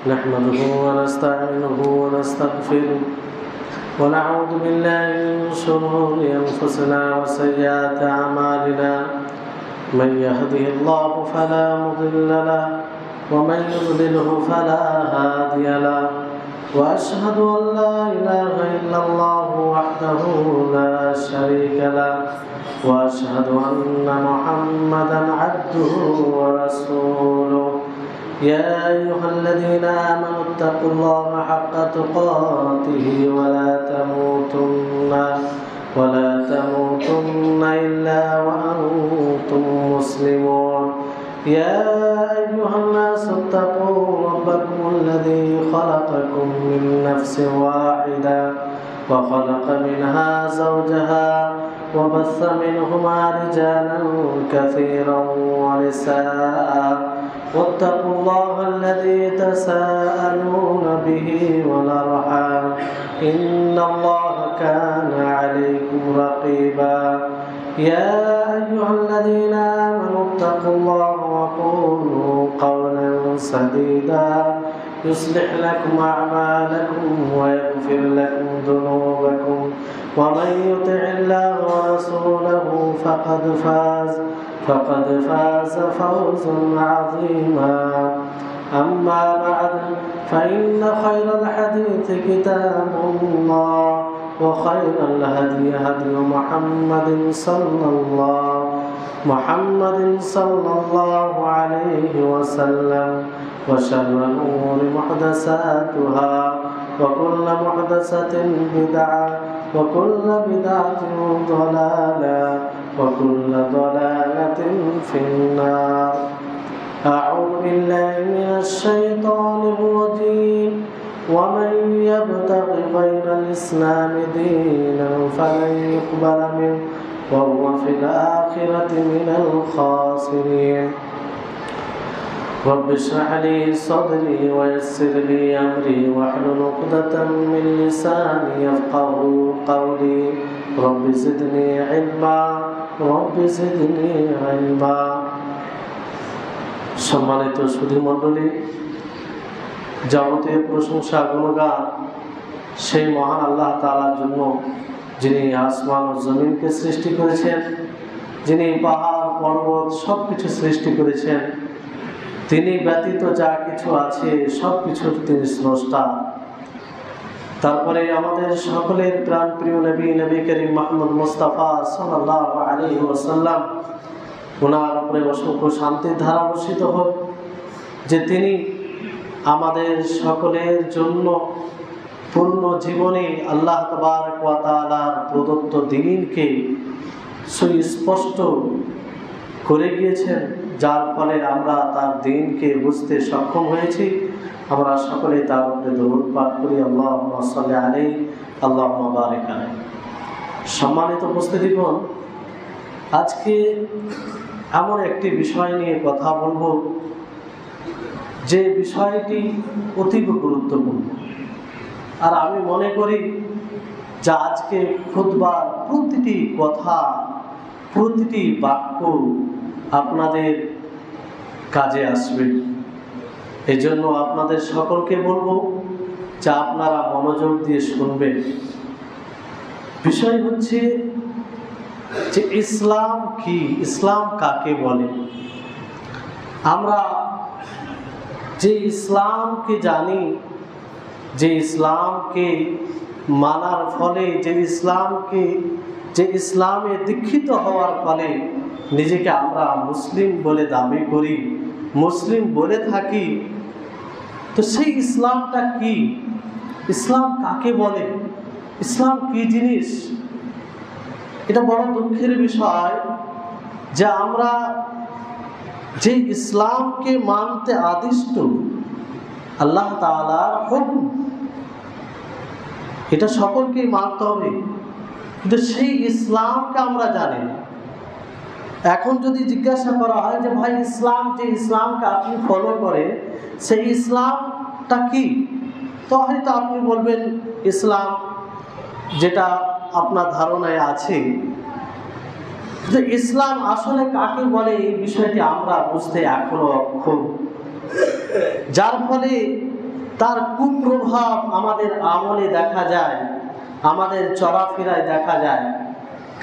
نحمده ونستعينه ونستغفره ونعوذ بالله من شرور أنفسنا وسيئات أعمالنا من يهده الله فلا مضل له ومن يضلله فلا هادي له وأشهد أن لا إله إلا الله وحده لا شريك له وأشهد أن محمدا عبده ورسوله يا أيها الذين آمنوا اتقوا الله حق تقاته ولا تموتن إلا وأنتم مسلمون يا أيها الناس اتقوا ربكم الذي خلقكم من نفس واحدة وخلق منها زوجها وبث منهما رجالا كثيرا ونساء واتقوا الله الذي تساءلون به والأرحام إن الله كان عليكم رقيبا يا أيها الذين آمنوا اتقوا الله وقولوا قولا سديدا يصلح لكم أعمالكم ويغفر لكم ذنوبكم ومن يطع الله ورسوله فقد فاز فوزا عظيما أما بعد فإن خير الحديث كتاب الله وخير الهدي هدي محمد صلى الله عليه وسلم وشر الأمور محدثاتها وكل محدثة بدعة وكل بدعة ضلالة وكل ضلالة في النار أعوذ بالله من الشيطان الرجيم ومن يبتغ غير الإسلام دينا فلن يقبل منه وهو في الآخرة من الخاسرين رب اشرح لي صدري ويسر لي أمري واحلل عقدة من لساني يفقهوا قولي رب زدني علما সম্মানিত সুধী মণ্ডলী, যাবতীয় প্রশংসা গুণগান সেই মহান আল্লাহ তাআলার জন্য, যিনি আসমান ও জমিনকে সৃষ্টি করেছেন, যিনি পাহাড় পর্বত সবকিছু সৃষ্টি করেছেন। তিনি ব্যতীত যা কিছু আছে সবকিছুর তিনি স্রষ্টা। তারপরে আমাদের সকলের প্রাণপ্রিয় নবী করিম মুহাম্মদ মুস্তাফা সাল্লাল্লাহু আলাইহি ওয়াসাল্লাম, ওনার উপরে অসংখ্য শান্তির ধারা বর্ষিত হোক, যে তিনি আমাদের সকলের জন্য পূর্ণ জীবনে আল্লাহ তাবারক ওয়া তাআলার প্রদত্ত দ্বীনকে সুস্পষ্ট করে গিয়েছেন, যার ফলে আমরা তার দ্বীনকে বুঝতে সক্ষম হয়েছি। আমরা সকলে তার উপরে দরুদ পাঠ করি, আল্লাহুম্মা সাল্লি আলাইহি আল্লাহুম্মা বারিক আলাইহি। সম্মানিত উপস্থিতিগণ, আজকে এমন একটি বিষয় নিয়ে কথা বলবো যে বিষয়টি অতীব গুরুত্বপূর্ণ। আর আমি মনে করি যে আজকে খুতবার প্রতিটি কথা, প্রতিটি বাক্য আপনাদের কাজে আসবে। এই জন্য আপনাদের সকলকে বলবো যে আপনারা মনোযোগ দিয়ে শুনবেন। বিষয় হচ্ছে যে ইসলাম কি, ইসলাম কাকে বলে। আমরা যে ইসলামকে জানি, যে ইসলামকে মানার ফলে, যে ইসলামে দীক্ষিত হওয়ার ফলে নিজেকে আমরা মুসলিম বলে দাবি করি, মুসলিম বলে থাকি, তো সেই ইসলামটা কি, ইসলাম কাকে বলে, ইসলাম কি জিনিস। এটা বড় দুঃখের বিষয় যে আমরা যে ইসলামকে মানতে আদিষ্ট, আল্লাহ তাআলার হুকুম, এটা সকলকেই মানতে হবে, কিন্তু সেই ইসলামকে আমরা জানি না। এখন যদি জিজ্ঞাসা করা হয় যে ভাই ইসলাম, যে ইসলামকে আপনি ফলো করে সেই ইসলামটা কি, তো হয়তো আপনি বলবেন ইসলাম যেটা আপনার ধারণায় আছে। যে ইসলাম আসলে কাকে বলে এই বিষয়টি আমরা বুঝতে এখনো অক্ষম, যার ফলে তার কুপ্রভাব আমাদের আমলে দেখা যায়, আমাদের চলাফেরায় দেখা যায়,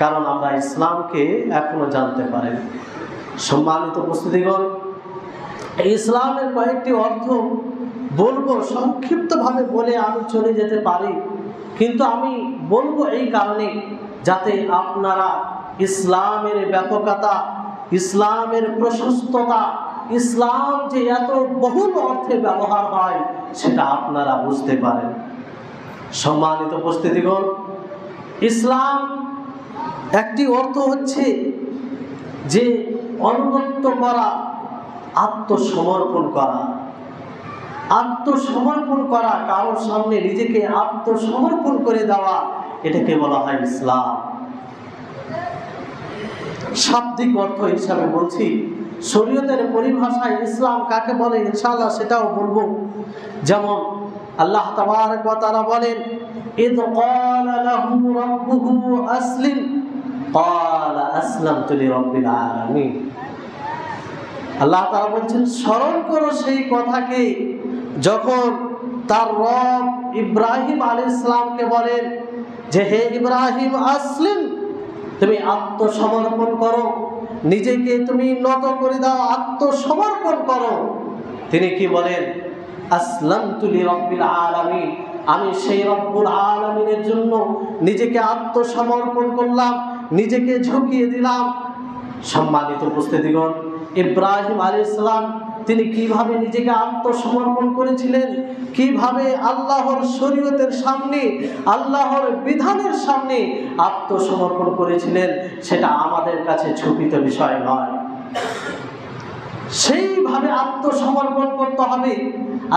কারণ আমরা ইসলামকে এখনো জানতে পারি। সম্মানিত উপস্থিতিগণ, ইসলামের কয়েকটি অর্থ বলবো, সংক্ষিপ্তভাবে বলে আমি চলে যেতে পারি, কিন্তু আমি বলবো এই কারণে যাতে আপনারা ইসলামের ব্যাপকতা, ইসলামের প্রশস্ততা, ইসলাম যে এত বহুল অর্থে ব্যবহার হয় সেটা আপনারা বুঝতে পারেন। সম্মানিত উপস্থিতিগণ, ইসলাম একটি অর্থ হচ্ছে যে অনুগত্য করা, আত্মসমর্পণ করা। আত্মসমর্পণ করা, কারোর সামনে নিজেকে আত্মসমর্পণ করে দেওয়া, এটাকে বলা হয় ইসলাম। শাব্দিক অর্থ হিসাবে বলছি, শরীয়তের পরিভাষায় ইসলাম কাকে বলে ইনশাআল্লাহ সেটাও বলবো। যেমন আল্লাহ তাবারক ওয়া তাআলা বলেন, ইদ ক্বালা লাহু রাব্বুহু আসলিম ক্বালা আসলামতু লিরাব্বিল আলামিন। আল্লাহ তাআলা বলছেন, স্মরণ করো সেই কথাকে যখন তার রব ইব্রাহিম আলাইহিস সালামকে বলেন যে হে ইব্রাহিম আসলিম, তুমি আত্মসমর্পণ করো, নিজেকে তুমি নত করে দাও, আত্মসমর্পণ করো। তিনি কি বলেন? আসলামতু লিরাব্বিল আলামিন, আমি সেই রব্বুল আলামিনের জন্য নিজেকে আত্মসমর্পণ করলাম, নিজেকে ঝুঁকিয়ে দিলাম। সম্মানিত উপস্থিতিগণ, ইব্রাহিম আলাইহিস সালাম তিনি কিভাবে নিজেকে আত্মসমর্পণ করেছিলেন, কিভাবে আল্লাহর শরীয়তের সামনে, আল্লাহর বিধানের সামনে আত্মসমর্পণ করেছিলেন, সেটা আমাদের কাছে ছুপিত বিষয় নয়। সেইভাবে আত্মসমর্পণ করতে হবে।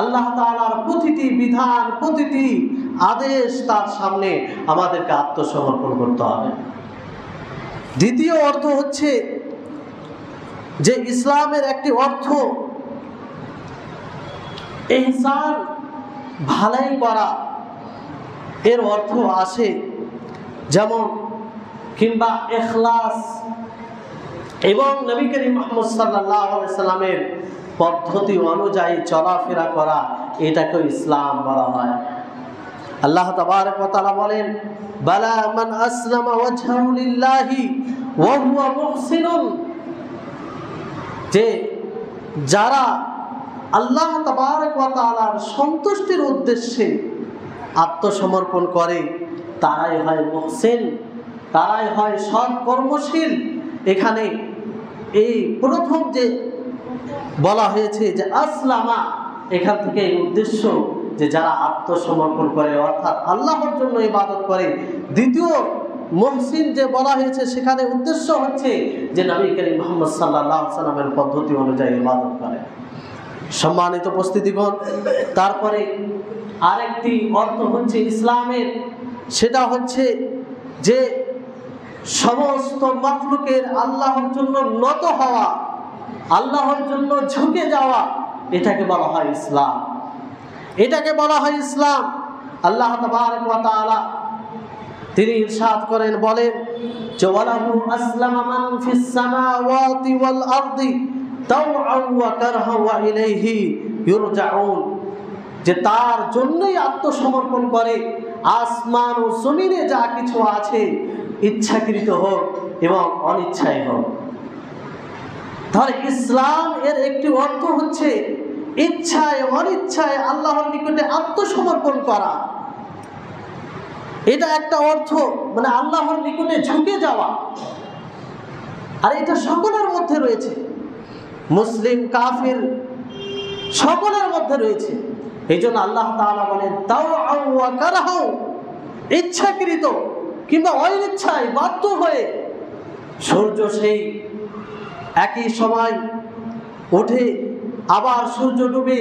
আল্লাহ তাআলার প্রতিটি বিধান, প্রতিটি আদেশ তার সামনে আমাদেরকে আত্মসমর্পণ করতে হবে। দ্বিতীয় অর্থ হচ্ছে যে ইসলামের একটি অর্থ ইহসান, ভালাই করা, এর অর্থ আসে। যেমন কিংবা ইখলাস এবং নবী করিম মুহাম্মদ সাল্লাল্লাহু আলাইহি সাল্লামের পদ্ধতি অনুযায়ী চলাফেরা করা, এটাকে ইসলাম বলা হয়। আল্লাহ তাবারক ওয়া তাআলা বলেন, বালা মান আসলামা ওয়াজহাহু লিল্লাহি ওয়া হুয়া মুহসিনুন, যে যারা আল্লাহ তাবারক ওয়া তাআলার সন্তুষ্টির উদ্দেশ্যে আত্মসমর্পণ করে তারাই হয় মুহসিন, তারাই হয় সৎ কর্মশীল। এখানে এই প্রথম যে বলা হয়েছে যে আসলামা, এখান থেকে এই উদ্দেশ্য যে যারা আত্মসমর্পণ করে অর্থাৎ আল্লাহর জন্য ইবাদত করে। দ্বিতীয় মুহসিন যে বলা হয়েছে সেখানে উদ্দেশ্য হচ্ছে যে নবী করিম মুহাম্মদ সাল্লাল্লাহু আলাইহি সাল্লামের পদ্ধতি অনুযায়ী ইবাদত করে। সম্মানিত উপস্থিতিগণ, তারপরে আরেকটি অর্থ হচ্ছে ইসলামের, সেটা হচ্ছে যে সমস্ত মাখলুকের আল্লাহর জন্য নত হওয়া, আল্লাহর জন্য ঝুঁকে যাওয়া, এটাকে বলা হয় ইসলাম। এটাকে বলা হয় ইসলাম। আল্লাহ তাবারক ওয়া তাআলা তিনি ইরশাদ করেন, বলেন যে ওয়ালাহু আসলামা মান ফিস সামাওয়াতি ওয়াল আরদি তাওআন ওয়া কারহা ওয়া ইলাইহি ইরজাউন, যে তার জন্যই আত্মসমর্পণ করে আসমান ও জমিনে যা কিছু আছে, ইচ্ছাকৃত হোক এবং অনিচ্ছায় হোক। তাহলে ইসলাম এর একটি অর্থ হচ্ছে ইচ্ছায় অনিচ্ছায় আল্লাহর নিকটে আত্মসমর্পণ করা। এটা একটা অর্থ, মানে আল্লাহর নিকটে ঝুঁকে যাওয়া। আর এটা সকলের মধ্যে রয়েছে, মুসলিম কাফির সকলের মধ্যে রয়েছে। এই জন্য আল্লাহ তাআলা বলেন তাওআন ওয়া কারহা, ইচ্ছাকৃত কিংবা অনিচ্ছায় বাধ্য হয়ে। সূর্য সেই একই সময় ওঠে, আবার সূর্য ডুবে,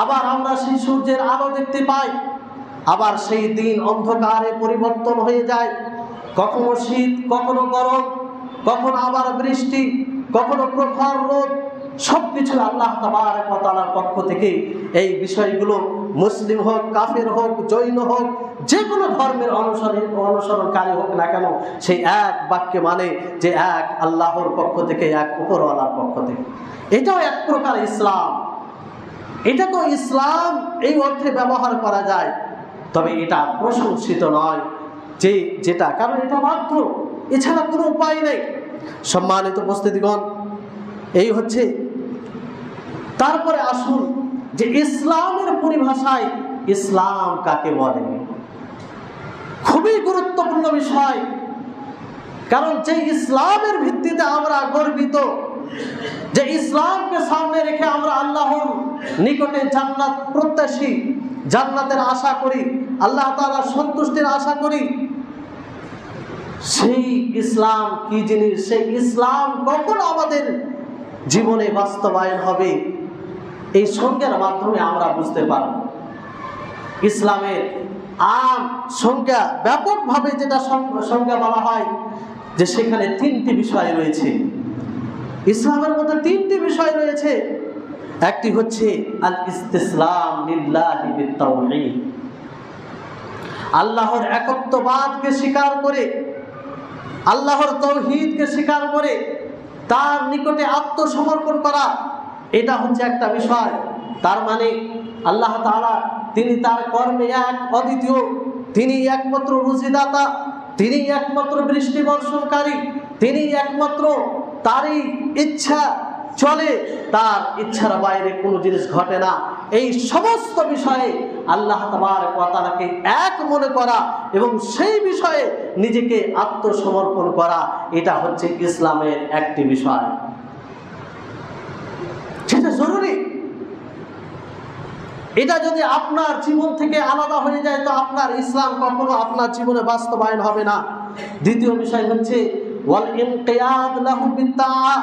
আবার আমরা সেই সূর্যের আলো দেখতে পাই, আবার সেই দিন অন্ধকারে পরিবর্তন হয়ে যায়। কখনো শীত, কখনো গরম, কখনো আবার বৃষ্টি, কখনো প্রখর রোদ। সবকিছু আল্লাহ তাবারক ওয়া তাআলার পক্ষ থেকে এই বিষয়গুলো মুসলিম হোক, কাফের হোক, জৈন হোক, যে কোনো ধর্মের অনুসরণকারী হোক না কেন, সেই এক বাক্যে মানে যে এক আল্লাহর পক্ষ থেকে, এক উপরওয়ালার পক্ষ থেকে। এটাও এক প্রকার ইসলাম। এটাকেও ইসলাম এই অর্থে ব্যবহার করা যায়, তবে এটা প্রশংসিত নয়, যেটা কারণ এটা বাধ্য, এছাড়া কোনো উপায় নেই। সম্মানিত উপস্থিতিগণ, এই হচ্ছে। তারপরে আসুন যে ইসলামের পরিভাষায় ইসলাম কাকে বলে, খুবই গুরুত্বপূর্ণ বিষয়। কারণ যে ইসলামের ভিত্তিতে আমরা গর্বিত, যে ইসলামকে সামনে রেখে আমরা আল্লাহর নিকটে জান্নাত প্রত্যাশী, জান্নাতের আশা করি, আল্লাহ তাআলার সন্তুষ্টির আশা করি, সেই ইসলাম কি জিনিস, সেই ইসলাম কখন আমাদের জীবনে বাস্তবায়ন হবে, এই সংজ্ঞার মাধ্যমে আমরা বুঝতে পারব। ইসলামের আম সংজ্ঞা, ব্যাপকভাবে যেটা সংজ্ঞা বলা হয়, যে সেখানে তিনটি বিষয় রয়েছে। ইসলামের মধ্যে তিনটি বিষয় রয়েছে। একটি হচ্ছে আল ইস্তিসলাম লিল্লাহি বিত-তাওহীদ, আল্লাহর একত্ববাদকে স্বীকার করে, আল্লাহর তাওহীদকে স্বীকার করে তার নিকটে আত্মসমর্পণ করা, এটা হচ্ছে একটা বিষয়। তার মানে আল্লাহ তাআলা তিনি তার কর্মে এক, অদ্বিতীয়, তিনি একমাত্র রুজিদাতা, তিনি একমাত্র বৃষ্টি বর্ষণকারী, তিনি একমাত্র, তারই ইচ্ছা চলে, তার ইচ্ছার বাইরে কোনো জিনিস ঘটে না। এই সমস্ত বিষয়ে আল্লাহ তাবারক ওয়া তাআলাকে এক মনে করা এবং সেই বিষয়ে নিজেকে আত্মসমর্পণ করা, এটা হচ্ছে ইসলামের একটি বিষয়, সেটা জরুরি। এটা যদি আপনার জীবন থেকে আলাদা হয়ে যায়, তো আপনার ইসলাম কখনো আপনার জীবনে বাস্তবায়ন হবে না। দ্বিতীয় বিষয় হচ্ছে ওয়াল ইনকিয়াদ লাহু বিত্তাআ,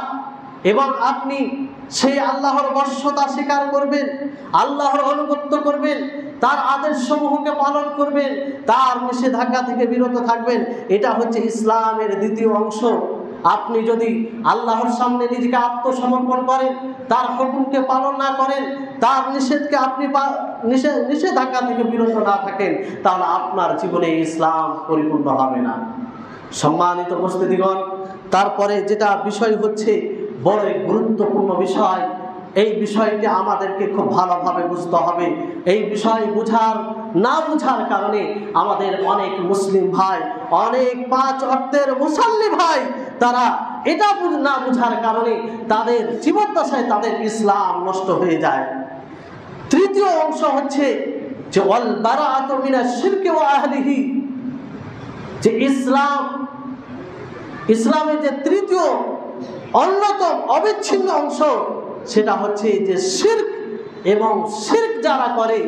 এবং আপনি সেই আল্লাহর বশ্যতা স্বীকার করবেন, আল্লাহর আনুগত্য করবেন, তার আদেশ সমূহকে পালন করবেন, তার নিষেধাজ্ঞা থেকে বিরত থাকবেন। এটা হচ্ছে ইসলামের দ্বিতীয় অংশ। আপনি যদি আল্লাহর সামনে নিজেকে আত্মসমর্পণ করেন, তার হুকুমকে পালন না করেন, তার নিষেধকে আপনি নিষেধাজ্ঞা থেকে বিরত না থাকেন, তাহলে আপনার জীবনে ইসলাম পরিপূর্ণ হবে না। সম্মানিত উপস্থিতিগণ, তারপরে যেটা বিষয় হচ্ছে বড়ই গুরুত্বপূর্ণ বিষয়, এই বিষয়টি আমাদেরকে খুব ভালোভাবে বুঝতে হবে। এই বিষয় না বুঝার কারণে আমাদের অনেক মুসলিম ভাই, অনেক পাঁচ ওয়াক্তের মুসাল্লি ভাই, তারা এটা না বুঝার কারণে তাদের জীবদ্দশায় তাদের ইসলাম নষ্ট হয়ে যায়। তৃতীয় অংশ হচ্ছে যে ওয়াল বারাআতু মিনাশ শিরকি ওয়া আহলিহি, যে ইসলামের যে তৃতীয় অন্যতম অবিচ্ছিন্ন অংশ, সেটা হচ্ছে যে শিরক, এবং শিরক যারা করে,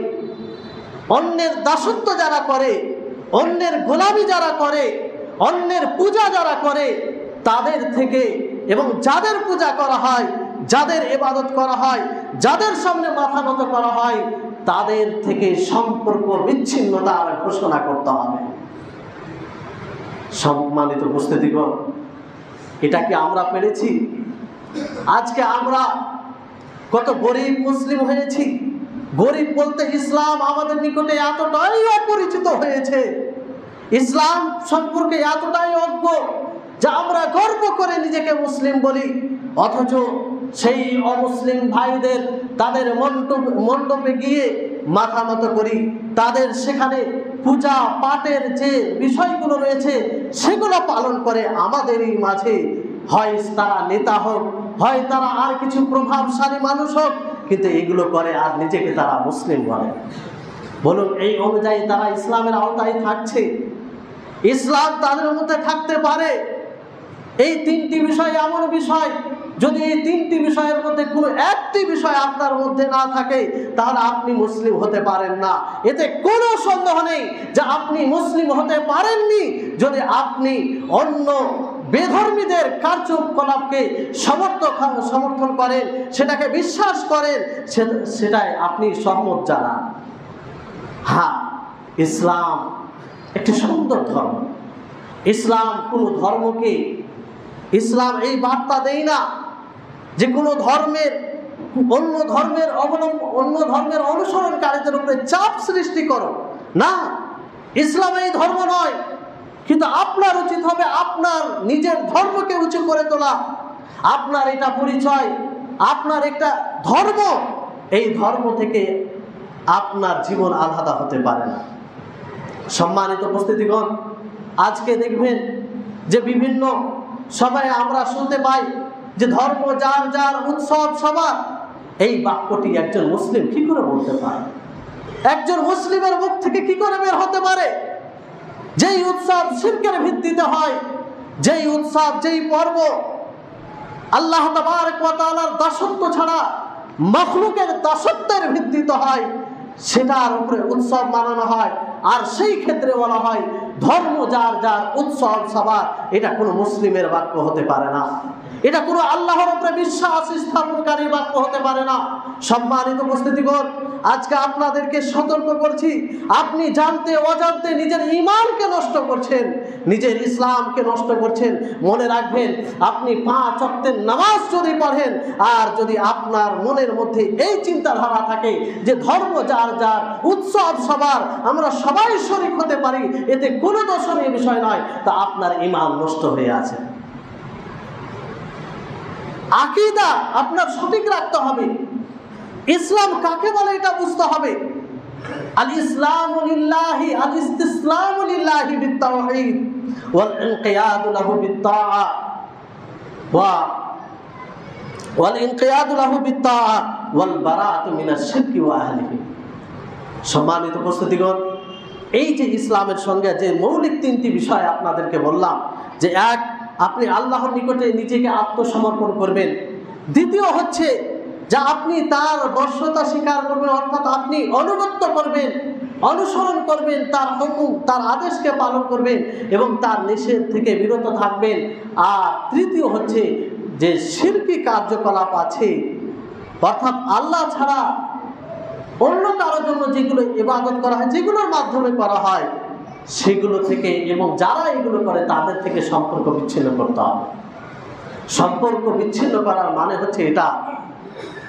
অন্যের দাসত্ব যারা করে, অন্যের গোলামি যারা করে, অন্যের পূজা যারা করে, তাদের থেকে, এবং যাদের পূজা করা হয়, যাদের ইবাদত করা হয়, যাদের সামনে মাথা নত করা হয়, তাদের থেকে সম্পর্ক বিচ্ছিন্নতার ঘোষণা করতে হবে। সম্মানিত উপস্থিতিগণ, এটা কি আমরা পেরেছি? আজকে আমরা কত গরিব মুসলিম হয়েছি। গরিব বলতে ইসলাম আমাদের নিকটে এতটাই অপরিচিত হয়েছে, ইসলাম সম্পর্কে এতটাই অজ্ঞ, যা আমরা গর্ব করে নিজেকে মুসলিম বলি, অথচ সেই অমুসলিম ভাইদের তাদের মণ্ডপে গিয়ে মাথা নত করি, তাদের সেখানে পূজা পাঠের যে বিষয়গুলো রয়েছে সেগুলো পালন করে আমাদেরই মাঝে। হয় তারা নেতা হোক, হয় তারা আর কিছু প্রভাবশালী মানুষ হোক, কিন্তু এগুলো করে আর নিজেকে তারা মুসলিম বলে। বলুন, এই অনুযায়ী তারা ইসলামের আওতায় থাকছে? ইসলাম তাদের মধ্যে থাকতে পারে? এই তিনটি বিষয় এমন বিষয়, যদি এই তিনটি বিষয়ের মধ্যে কোনো একটি বিষয় আপনার মধ্যে না থাকে, তাহলে আপনি মুসলিম হতে পারেন না। এতে কোনো সন্দেহ নেই যে আপনি মুসলিম হতে পারেননি যদি আপনি অন্য বেধর্মীদের কার্যকলাপকে সমর্থন করেন, সেটাকে বিশ্বাস করেন, সেটাই আপনি সহমত জানান। হ্যাঁ, ইসলাম একটি সুন্দর ধর্ম। ইসলাম কোনো ধর্মকে, ইসলাম এই বার্তা দেয় না যে কোনো ধর্মের অন্য ধর্মের অনুসরণকারীদের উপরে চাপ সৃষ্টি করো, না, ইসলাম এই ধর্ম নয়। কিন্তু আপনার উচিত হবে আপনার নিজের ধর্মকে উঁচু করে তোলা। আপনার এটা পরিচয়, আপনার একটা ধর্ম, এই ধর্ম থেকে আপনার জীবন আলাদা হতে পারে না। সম্মানিত উপস্থিতিগণ, আজকে দেখবেন যে বিভিন্ন সবাই আমরা শুনতে পাই যে ধর্ম যার যার, উৎসব সবার। এই বাক্যটি একজন মুসলিম কি করে বলতে পারে? একজন মুসলিমের মুখ থেকে কি করে বের হতে পারে? যেই উৎসব শিরকের ভিত্তিতে হয়, যেই উৎসব, যেই পর্ব আল্লাহ তাবারক ওয়া তাআলার দাসত্ব ছাড়া মাখলুকের দাসত্বের ভিত্তিতে হয়, সেটার উপরে উৎসব মানানো হয়। আর সেই ক্ষেত্রে বলা হয় ধর্ম যার যার, উৎসব সবার। এটা কোনো মুসলিমের বাক্য হতে পারে না। এটা কোনো আল্লাহর উপরে বিশ্বাস স্থাপনকারী বাক্য হতে পারে না। সম্মানিত উপস্থিতিগণ, আজকে আপনাদেরকে সতর্ক করছি, আপনি জানতে অজান্তে নিজের ঈমানকে নষ্ট করছেন, নিজের ইসলামকে নষ্ট করছেন। মনে রাখবেন, আপনি 5 ওয়াক্তের নামাজ যদি পড়েন, আর যদি আপনার মনের মধ্যে এই চিন্তাধারা থাকে যে ধর্ম যার যার, উৎসব সবার, আমরা সবাই শরীক হতে পারি, এতে কোনো দোষণীয় বিষয় নয়, তা আপনার ঈমান নষ্ট হয়ে আছে। আকীদা আপনার সঠিক রাখতে হবে। ইসলাম কাকে বলে এটা বুঝতে হবে। আল ইসলামু লিল্লাহি, আল ইসতিসলামু লিল্লাহি বিত-তাওহীদ ওয়াল ইনকিয়াদু লাহু বিত-তাআ ওয়াল ইনকিয়াদু লাহু বিত-তাআ ওয়াল বারাআতু মিনাশ শিরকি ওয়া আহলিহি। সম্মানিত উপস্থিতিগণ, এই যে ইসলামের সঙ্গে যে মৌলিক 3টি বিষয় আপনাদেরকে বললাম, যে এক, আপনি আল্লাহর নিকটে নিজেকে আত্মসমর্পণ করবেন। দ্বিতীয় হচ্ছে যে আপনি তার বশ্যতা স্বীকার করবেন, অর্থাৎ আপনি অনুগত্য করবেন, অনুসরণ করবেন, তার হুকুম, তার আদেশকে পালন করবেন এবং তার নিষেধ থেকে বিরত থাকবেন। আর তৃতীয় হচ্ছে যে শিরকি কার্যকলাপ আছে, অর্থাৎ আল্লাহ ছাড়া অন্য কারোর জন্য যেগুলো ইবাদত করা হয়, যেগুলোর মাধ্যমে করা হয়, সেগুলো থেকে এবং যারা এগুলো করে তাদের থেকে সম্পর্ক বিচ্ছিন্ন করতে হবে। সম্পর্ক বিচ্ছিন্ন করার মানে হচ্ছে এটা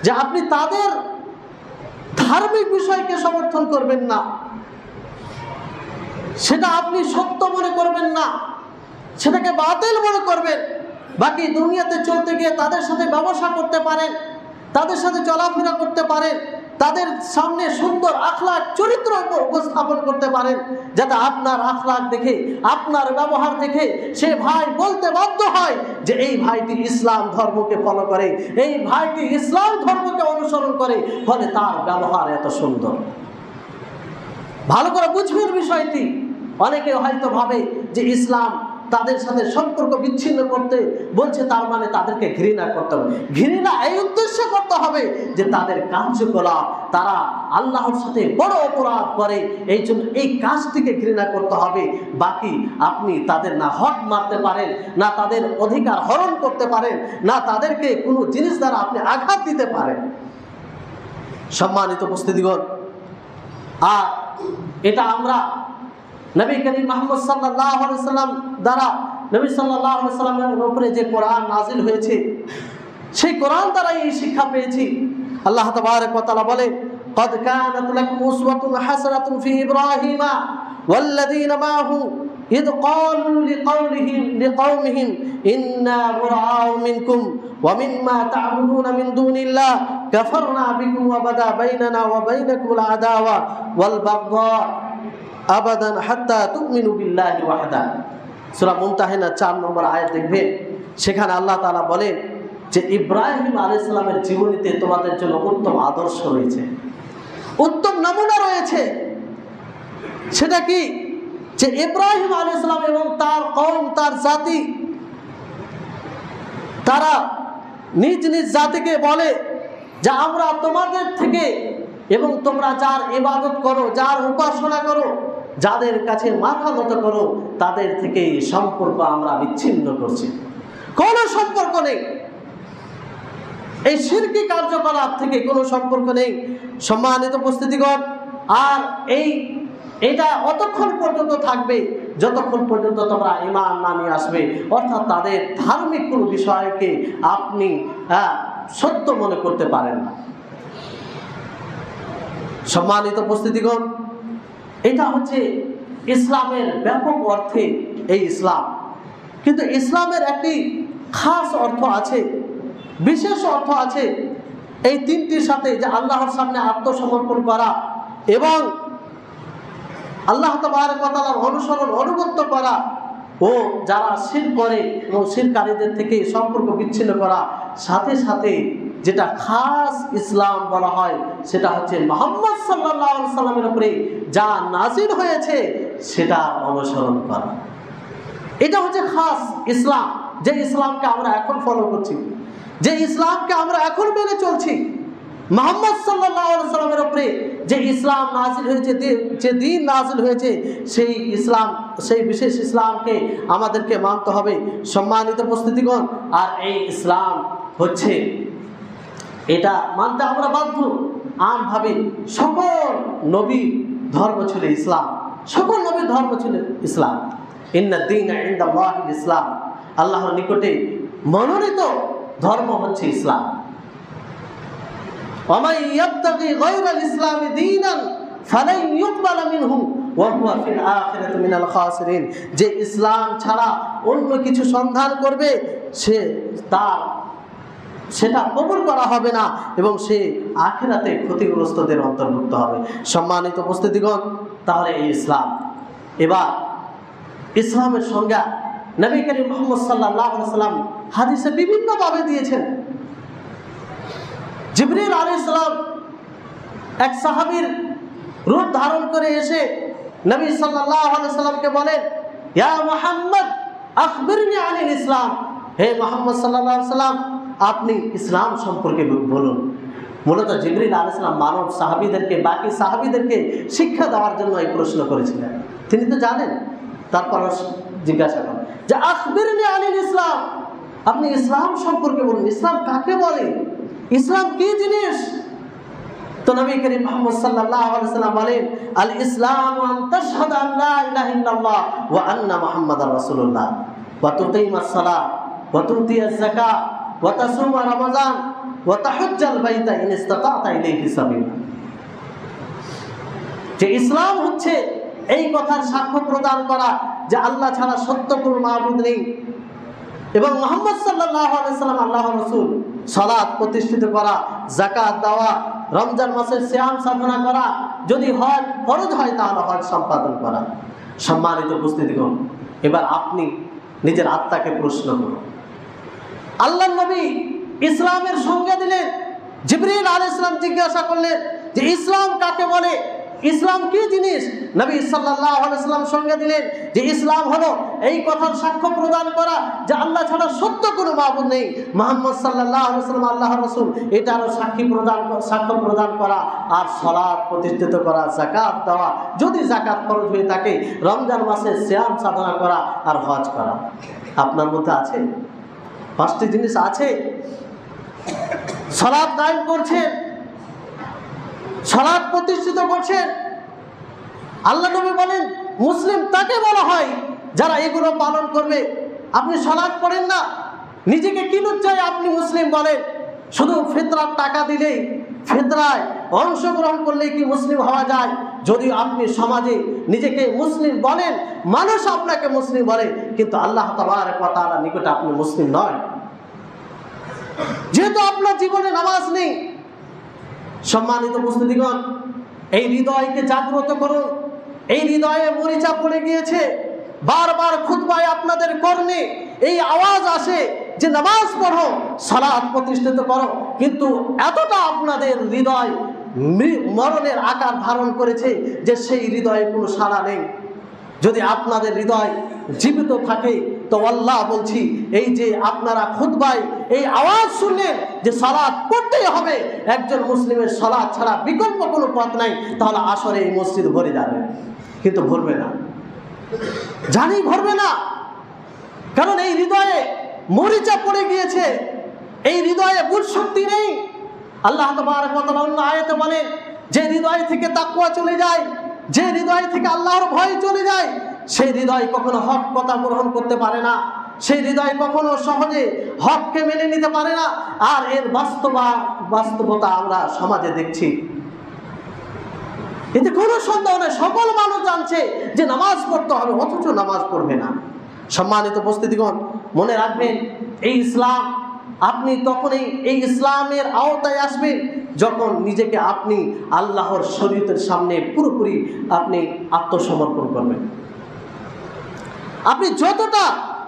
যে আপনি তাদের ধার্মিক বিষয়কে সমর্থন করবেন না, সেটা আপনি সত্য মনে করবেন না, সেটাকে বাতিল মনে করবেন। বাকি দুনিয়াতে চলতে গিয়ে তাদের সাথে ব্যবসা করতে পারেন, তাদের সাথে চলাফেরা করতে পারেন, তাদের সামনে সুন্দর আখলাক চরিত্র উপস্থাপন করতে পারেন, যাতে আপনার আখলাক দেখে, আপনার ব্যবহার দেখে সে ভাই বলতে বাধ্য হয় যে এই ভাইটি ইসলাম ধর্মকে ফলো করে, এই ভাইটি ইসলাম ধর্মকে অনুসরণ করে, ফলে তার ব্যবহার এত সুন্দর। ভালো করে বুঝবেন বিষয়টি। অনেকে হয়তো ভাবে যে ইসলাম তাদের সাথে সম্পর্ক বিচ্ছিন্ন করতে বলছে, তার মানে তাদেরকে ঘৃণা করতে হবে। ঘৃণা এই উদ্দেশ্যে করতে হবে যে তাদের কার্যকলাপ, তারা আল্লাহর সাথে বড় অপরাধ করে, এই জন্য এই কাজটিকে ঘৃণা করতে হবে। বাকি আপনি তাদের না হক মারতে পারেন, না তাদের অধিকার হরণ করতে পারেন, না তাদেরকে কোনো জিনিস দ্বারা আপনি আঘাত দিতে পারেন। সম্মানিত উপস্থিতিগণ, আর এটা আমরা নবী করিম মুহাম্মদ সাল্লাল্লাহু আলাইহি ওয়াসাল্লাম দ্বারা, নবী সাল্লাল্লাহু আলাইহি ওয়াসাল্লামের উপরে যে কোরআন নাজিল হয়েছে, সেই কোরআন দ্বারা এই শিক্ষা পেয়েছি। আল্লাহ তাবারক ওয়া তাআলা বলে, قد كانت لكم أسوة حسنة في إبراهيم والذين معه إذ قالوا لقومهم إنا براء منكم ومما تعبدون من دون الله كفرنا بكم وبدا بيننا وبينكم العداوة والبغضاء আবাদান হাত্তা তুমিনু বিল্লাহি ওয়াহদা। সূরা মুমতাহিনা 4 নম্বর আয়াত দেখবে, সেখানে আল্লাহ তাআলা বলেন যে ইব্রাহিম আলাইহিস সালামের জীবনীতে তোমাদের জন্য উত্তম আদর্শ রয়েছে, উত্তম নমুনা রয়েছে। সেটা কি? যে ইব্রাহিম আলাইহিস সালাম এবং তার কওম, তার জাতি, তারা নিজ নিজ জাতিকে বলে যে আমরা তোমাদের থেকে এবং তোমরা যার ইবাদত করো, যার উপাসনা করো, যাদের কাছে মাথা নত করো, তাদের থেকে সম্পর্ক আমরা বিচ্ছিন্ন করছি, কোনো সম্পর্ক নেই। এই শিরকি কার্যকলাপ থেকে কোনো সম্পর্ক নেই। সম্মানিত উপস্থিতিগণ, আর এটা অতক্ষণ পর্যন্ত থাকবে যতক্ষণ পর্যন্ত তোমরা ঈমান না নিয়ে আসবে, অর্থাৎ তাদের ধার্মিক কোনো বিষয়কে আপনি সত্য মনে করতে পারেন না। সম্মানিত উপস্থিতিগণ, এটা হচ্ছে ইসলামের ব্যাপক অর্থে এই ইসলাম। কিন্তু ইসলামের একটি খাস অর্থ আছে, বিশেষ অর্থ আছে। এই তিনটির সাথে, যে আল্লাহর সামনে আত্মসমর্পণ করা এবং আল্লাহ তাবারক ওয়া তাআলার অনুসরণ অনুগত্য করা ও যারা শিরক করে এবং শিরকারীদের থেকে সম্পর্ক বিচ্ছিন্ন করা, সাথে সাথে যেটা খাস ইসলাম বলা হয় সেটা হচ্ছে মুহাম্মদ সাল্লাল্লাহু আলাইহি সাল্লামের উপরে যা নাযিল হয়েছে সেটা অনুসরণ করা। এটা হচ্ছে খাস ইসলাম, যে ইসলামকে আমরা এখন ফলো করছি, যে ইসলামকে আমরা এখন মেনে চলছি। মুহাম্মদ সাল্লাল্লাহু আলাইহি সাল্লামের উপরে যে ইসলাম নাযিল হয়েছে, যে দ্বীন নাযিল হয়েছে, সেই ইসলাম, সেই বিশেষ ইসলামকে আমাদেরকে মানতে হবে। সম্মানিত উপস্থিতিগণ, আর এই ইসলাম হচ্ছে, এটা মানতে আমরা বাধ্য। আমভাবে সকল নবী ধর্ম ছিল ইসলাম, সকল নবীর ধর্ম ছিল ইসলাম। ইন্না দীনা ইনদাল্লাহিল ইসলাম, আল্লাহর নিকটে মনোনীত ধর্ম হচ্ছে ইসলাম। ওয়া ইয়াবতাগি গায়রাল ইসলামি দীনান ফালান ইউকবালা মিনহু ওয়া হুয়া ফিল আখিরাতি মিনাল খাসিরিন, যে ইসলাম ছাড়া অন্য কিছু সন্ধান করবে সেটা কবুল করা হবে না এবং সে আখিরাতে ক্ষতিগ্রস্তদের অন্তর্ভুক্ত হবে। সম্মানিত উপস্থিতিগণ, তাহলে এই ইসলাম। এবার ইসলামের সংজ্ঞা নবী করিম মুহাম্মদ সাল্লাল্লাহু আলাইহি সাল্লাম হাদিসে বিভিন্নভাবে দিয়েছেন। জিবরিল আলাইহিস সালাম এক সাহাবীর রূপ ধারণ করে এসে নবী সাল্লাল্লাহু আলাইহি সাল্লামকে বলেন, ইয়া মুহাম্মদ আখবিরনি আনিল ইসলাম, হে মুহাম্মদ সাল্লাল্লাহু আলাইহি সাল্লাম আপনি ইসলাম সম্পর্কে বলুন। মূলত জিবরিল আলাইহিস সালাম মানব সাহাবীদেরকে, বাকি সাহাবীদেরকে শিক্ষা দেওয়ার জন্য এই প্রশ্ন করেছিলেন। তিনি তো জানেন, তারপর জিজ্ঞাসা করেন যে আখবিরনি আনিল ইসলাম, আপনি ইসলাম সম্পর্কে বলুন, ইসলাম কাকে বলে, ইসলাম কি জিনিস? তো নবী করিম মুহাম্মদ সাল্লাল্লাহু আলাইহি সাল্লাম বলেন, আল ইসলাম আন তাশহাদু আন লা ইলাহা ইল্লাল্লাহ ওয়া আন্না মুহাম্মাদার রাসূলুল্লাহ ওয়া তুকিমাস সালাহ ওয়া তুতিয়াজ যাকাত ওয়া তাসুমা রমাযান ওয়া তাহুজ্জাল বাইতা ইন ইসতাতা'তা ইলাইহি সাবিলা। যে ইসলাম হচ্ছে এই কথার সাক্ষ্য প্রদান করা যে আল্লাহ ছাড়া সত্য কোনো মাবুদ নেই এবং মুহাম্মদ সাল্লাল্লাহু আলাইহি সাল্লাম আল্লাহর রাসূল, সালাত প্রতিষ্ঠিত করা, যাকাত দেওয়া, রমজান মাসের সিয়াম সাধনা করা, যদি হজ ফরজ হয় তাহলে হজ সম্পাদন করা। সম্মানিত উপস্থিতিগণ, এবার আপনি নিজের আত্মাকে প্রশ্ন করুন। আল্লাহর নবী ইসলামের সংজ্ঞা দিলেন, জিবরিল আলাইহিস সালাম জিজ্ঞাসা করলেন যে ইসলাম কাকে বলে, ইসলাম কি জিনিস? নবী সাল্লাল্লাহু আলাইহি সাল্লাম সংজ্ঞা দিলেন যে ইসলাম হলো এই কথার সাক্ষ্য প্রদান করা যে আল্লাহ ছাড়া সত্য কোনো মাবুদ নেই, মুহাম্মদ সাল্লাল্লাহু আলাইহি সাল্লাম আল্লাহর রাসূল, এটারও সাক্ষ্য প্রদান করা, আর সালাত প্রতিষ্ঠিত করা, যাকাত দেওয়া, যদি যাকাত ফরজ হয়ে থাকে, রমজান মাসে সিয়াম সাধনা করা আর হজ করা। আপনার মধ্যে আছে? পাঁচটি জিনিস আছে। সালাত কায়েম করছেন, সালাত প্রতিষ্ঠিত করছেন। আল্লাহ নবী বলেন মুসলিম তাকে বলা হয় যারা এগুলো পালন করবে। আপনি সালাত পড়েন না, নিজেকে কি লজ্জায় আপনি মুসলিম বলেন? শুধু ফিতরার টাকা দিলেই, ফিতরায় অংশগ্রহণ করলেই কি মুসলিম হওয়া যায়? যদি আপনি সমাজে নিজেকে মুসলিম বলেন, মানুষ আপনাকে মুসলিম বলে, কিন্তু আল্লাহ তাবারক ওয়া তাআলার নিকটে আপনি মুসলিম নয়, যেহেতু আপনার জীবনে নামাজ নেই। সম্মানিত উপস্থিতিগণ, এই হৃদয়কে জাগ্রত করুন। এই হৃদয়ে মরিচা পড়ে গিয়েছে, বারবার খুতবায় আপনাদের কর্ণে এই আওয়াজ আসে যে নামাজ পড়ো, সালাত প্রতিষ্ঠিত করো, কিন্তু এতটা আপনাদের হৃদয় মরণের আকার ধারণ করেছে যে সেই হৃদয়ে কোনো সাড়া নেই। যদি আপনাদের হৃদয় জীবিত থাকে তো আল্লাহ বলছি, এই যে আপনারা খুতবায় এই আওয়াজ শুনলেন যে সালাত পড়তেই হবে, একজন মুসলিমের সালাত ছাড়া বিকল্প কোনো পথ নাই, তাহলে আসরে এই মসজিদ ভরে যাবে। কিন্তু ভরবে না, জানি ভরবে না, কারণ এই হৃদয়ে মরিচা পড়ে গিয়েছে, এই হৃদয়ে বুঝ শক্তি নেই। আল্লাহ তাবারক ওয়া তাআলা অন্য আয়াতে বলেন, যে হৃদয় থেকে তাকওয়া চলে যায়, যে হৃদয় থেকে আল্লাহর ভয় চলে যায়, সেই হৃদয় কখনো হক কথা গ্রহণ করতে পারে না, সেই হৃদয় কখনো সহজে হককে মেনে নিতে পারে না। আর এর বাস্তবতা আমরা সমাজে দেখছি। এতে কোনো সন্দেহ নেই, সকল মানুষ জানছে যে নামাজ পড়তে হবে, অথচ নামাজ পড়বে না। সম্মানিত উপস্থিতিগণ, মনে রাখবেন এই ইসলাম আপনি তখনই এই ইসলামের আওতায় আসবেন যখন নিজেকে আপনি আল্লাহর শরীয়তের সামনে পুরোপুরি আপনি আত্মসমর্পণ করবেন। আপনি যতটা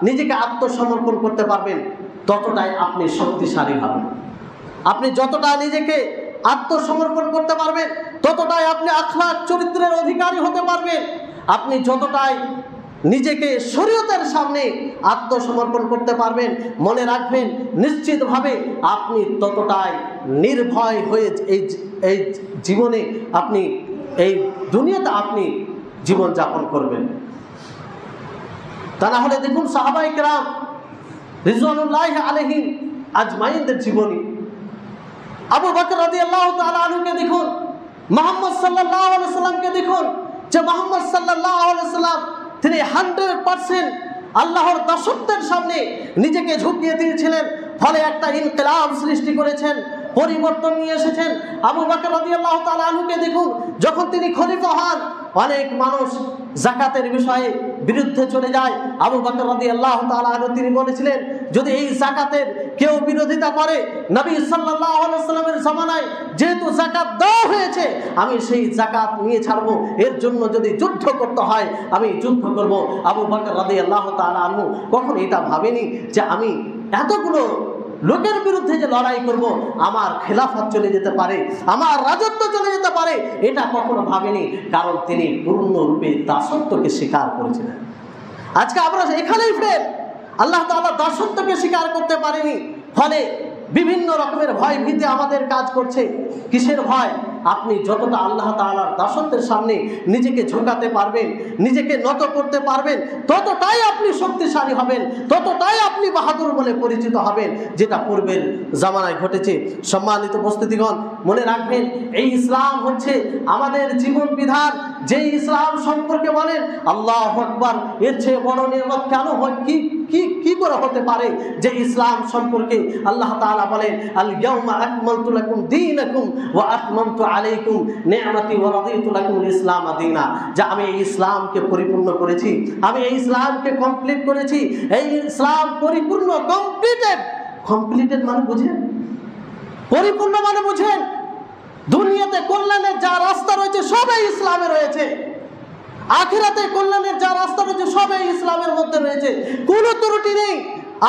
নিজেকে আত্মসমর্পণ করতে পারবেন ততটাই আপনি শক্তিশালী হবেন। আপনি যতটা নিজেকে আত্মসমর্পণ করতে পারবেন ততটাই আপনি আখলাক চরিত্রের অধিকারী হতে পারবেন। আপনি যতটাই নিজেকে শরীয়তের সামনে আত্মসমর্পণ করতে পারবেন, মনে রাখবেন নিশ্চিতভাবে আপনি ততটাই নির্ভয় হয়ে এই জীবনে আপনি এই দুনিয়াতে আপনি জীবনযাপন করবেন। তা না হলে দেখুন সাহাবায়ে কেরাম রিজওয়ানুল্লাহি আলাইহিম আজমাইনদের জীবনী, আবু বকর রাদিয়াল্লাহু তাআলা আনহুকে দেখুন, মুহাম্মদ সাল্লাল্লাহু আলাইহি সাল্লামকে দেখুন, যে মুহাম্মদ সাল্লাল্লাহু আলাইহি সাল্লাম তিনি 100% আল্লাহর দাসত্বের সামনে নিজেকে ঝুঁকিয়ে দিয়েছিলেন, ফলে একটা ইনকিলাব সৃষ্টি করেছেন, পরিবর্তন নিয়ে এসেছেন। আবু বকর রাদিয়াল্লাহু তাআলা আনহুকে দেখুন, যখন তিনি খলিফা হন অনেক মানুষ যাকাতের বিষয়ে বিরুদ্ধে চলে যায়। আবু বকর রাদিয়াল্লাহু তাআলা আনহু তিনি বলেছিলেন, যদি এই যাকাতের কেউ বিরোধিতা করে, নবী সাল্লাল্লাহু আলাইহি সাল্লামের জামানায় যেহেতু যাকাত দেওয়া হয়েছে, আমি সেই যাকাত নিয়ে ছাড়বো, এর জন্য যদি যুদ্ধ করতে হয় আমি যুদ্ধ করব। আবু বকর রাদিয়াল্লাহু তাআলা আনহু কখনো এটা ভাবেনি যে আমি এতগুলো লোকের বিরুদ্ধে যে লড়াই করব, আমার খেলাফত চলে যেতে পারে, আমার রাজত্ব চলে যেতে পারে, এটা কখনো ভাবেনি, কারণ তিনি পূর্ণরূপে দাসত্বকে স্বীকার করেছিলেন। আজকে আমরা এখানেই ফের আল্লাহ তাআলা দাসত্বকে স্বীকার করতে পারেনি, ফলে বিভিন্ন রকমের ভয় ভীতি আমাদের কাজ করছে। কিসের ভয়? আপনি যতটা আল্লাহ তাআলার দাসত্বের সামনে নিজেকে ঝুঁকাতে পারবেন, নিজেকে নত করতে পারবেন, ততটাই আপনি শক্তিশালী হবেন, ততটাই আপনি বাহাদুর বলে পরিচিত হবেন, যেটা পূর্বের জামানায় ঘটেছে। সম্মানিত উপস্থিতিগণ, মনে রাখবেন এই ইসলাম হচ্ছে আমাদের জীবন বিধান। যেই ইসলাম সম্পর্কে বলেন আল্লাহু আকবার, এর চেয়ে বড় নিয়ামত কেন হয়, কি করে হতে পারে যে ইসলাম সম্পর্কে আল্লাহ তাআলা বলেন আল ইয়াউমা আকমালতু লাকুম দীনাকুম ওয়া আতমামতু আলাইকুম নি'মাতি ওয়া রাদিতু লাকুমুল ইসলাম দীনা, যে আমি এই ইসলামকে পরিপূর্ণ করেছি, আমি এই ইসলামকে কমপ্লিট করেছি। এই ইসলাম পরিপূর্ণ, কমপ্লিটেড মানে বুঝেন, পরিপূর্ণ মানে বুঝেন, দুনিয়াতে কল্যাণের যা রাস্তা রয়েছে সবই ইসলামে রয়েছে, আখিরাতে কল্যাণের যা রাস্তা রয়েছে সবই ইসলামের মধ্যে রয়েছে, কোনো ত্রুটি নেই।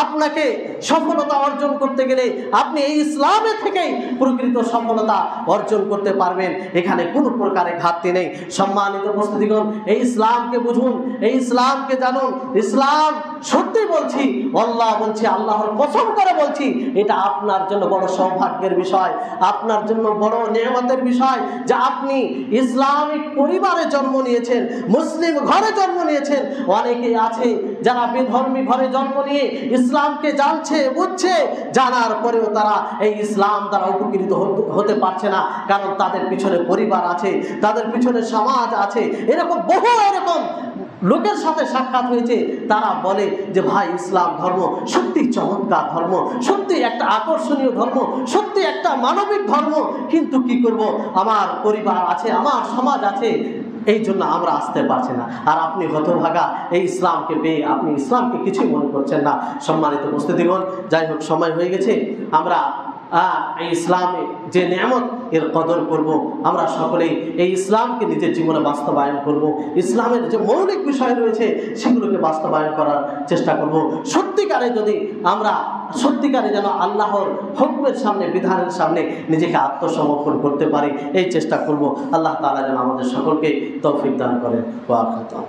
আপনাকে সফলতা অর্জন করতে গেলে আপনি এই ইসলামের থেকেই প্রকৃত সফলতা অর্জন করতে পারবেন, এখানে কোনো প্রকারের ঘাটতি নেই। সম্মানিত উপস্থিতিগণ, এই ইসলামকে বুঝুন, এই ইসলামকে জানুন। ইসলাম সত্যি বলছি, আল্লাহ বলছি, আল্লাহর কসম করে বলছি, এটা আপনার জন্য বড় সৌভাগ্যের বিষয়, আপনার জন্য বড় নিয়ামতের বিষয় যে আপনি ইসলামিক পরিবারে জন্ম নিয়েছেন, মুসলিম ঘরে জন্ম নিয়েছেন। অনেকে আছে যারা বেধর্মী ঘরে জন্ম নিয়ে ইসলামকে জানছে, বুঝছে, জানার পরেও তারা এই ইসলাম দ্বারা উপকৃত হতে পারছে না, কারণ তাদের পিছনে পরিবার আছে, তাদের পিছনে সমাজ আছে। এরকম বহু এরকম লোকের সাথে সাক্ষাৎ হয়েছে, তারা বলে যে ভাই ইসলাম ধর্ম সত্যি চমৎকার ধর্ম, সত্যি একটা আকর্ষণীয় ধর্ম, সত্যি একটা মানবিক ধর্ম, কিন্তু কি করব, আমার পরিবার আছে, আমার সমাজ আছে, এই জন্য আমরা আসতে পারছি না। আর আপনি হতভাগা, এই ইসলামকে পেয়ে আপনি ইসলামকে কিছুই মনে করছেন না। সম্মানিত উপস্থিতিগণ, যাই হোক সময় হয়ে গেছে, আমরা এই ইসলামে যে নিয়ামত এর কদর করব, আমরা সকলেই এই ইসলামকে নিজের জীবনে বাস্তবায়ন করব, ইসলামের যে মৌলিক বিষয় রয়েছে সেগুলোকে বাস্তবায়ন করার চেষ্টা করব। সত্যিকারে যদি আমরা সত্যিকারে যেন আল্লাহর হুকুমের সামনে, বিধানের সামনে নিজেকে আত্মসমর্পণ করতে পারি, এই চেষ্টা করব। আল্লাহ তাআলা যেন আমাদের সকলকে তৌফিক দান করেন। ওয়া আখিরু